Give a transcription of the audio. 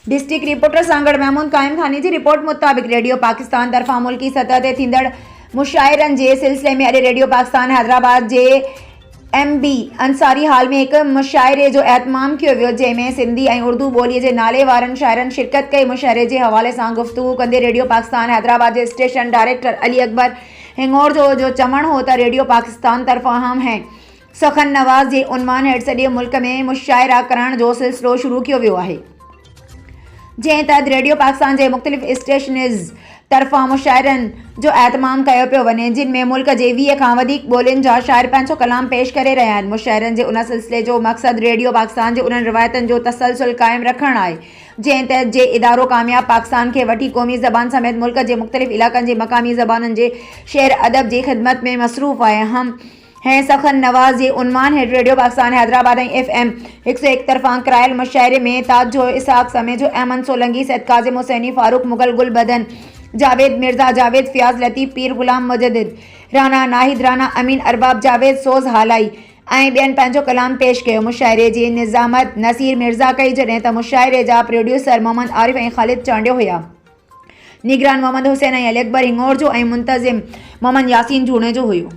District reporter Sanghar Mahmud कायम खानी की रिपोर्ट मुताबिक रेडियो पाकिस्तान तरफा मुल्की सतह ते थींदड़ मुशाइरनि जे सिलसिले में अॼु रेडियो पाकिस्तान हैदराबाद जे MB अंसारी हाल में एक मुशाइरे जो एहतमाम किया वियो, जंहिंमें सिंधी और उर्दू ॿोलीअ जे नाले वारनि शाइरनि शिरकत कई। मुशाइरे के हवाले से गुफ्तगू कंदे रेडियो पाकिस्तान हैदराबाद के स्टेशन डायरेक्टर अली अकबर हिंगोर जो चवण हो त रेडियो पाकिस्तान तरफा हम हैं सखन नवाज़ जे उन्वान हेठि सॼे मुल्क में मुशाइरा करण जो सिलसिलो शुरू किया वियो है, जंहिं तहत रेडियो पाकिस्तान के मुख़्तलिफ़ स्टेशनज़ तरफा मुशाइरनि जो एहतमाम किया पियो वञे, जिन में मुल्क के 20 खां वधीक ॿोलियुनि जा शाइर पंहिंजो कलाम पेश करे रहिया आहिनि। मुशाइरनि जे उन सिलसिले जो मक़सद रेडियो पाकिस्तान के उन्हनि रिवायतुनि जो तसलसल कायम रखणु आहे, जंहिं तहत जे इदारो कामयाब पाकिस्तान के वठी क़ौमी ज़बान समेत मुल्क के मुख़्तलिफ़ इलाक़नि जे मक़ामी ज़बाननि जे शेर अदब की खिदमत में मसरूफ़ आहे। हम हैं सखन नवाज़ जे उन्वान हेठि रेडियो पाकिस्तान हैदराबाद FM 101 तरफा करायल मुशाइरे में ताजो इसहाक समेजो अहमद सोलंकी सैयद काजिम हुसैनी फारूक मुगल गुल बदन जावेद मिर्जा जावेद फियाज लतीफ़ पीर गुलाम मुजद्दिद राना नाहिद राना अमीन अरबाब जावेद सोज़ हालाई ऐं ॿियनि पंहिंजो कलाम पेश कयो। मुशाइरे जी निज़ामत नसीर मिर्ज़ा कई, जॾहिं त मुशाइरे जा प्रोड्यूसर मोहम्मद आरिफ ऐं ख़ालिद चांडियो हुआ। निगरान मोहम्मद हुसैन ऐं अली अकबर हिंगोर जो ऐं मुंतज़िम मोहम्मद यासीन जूणे जो हुयो।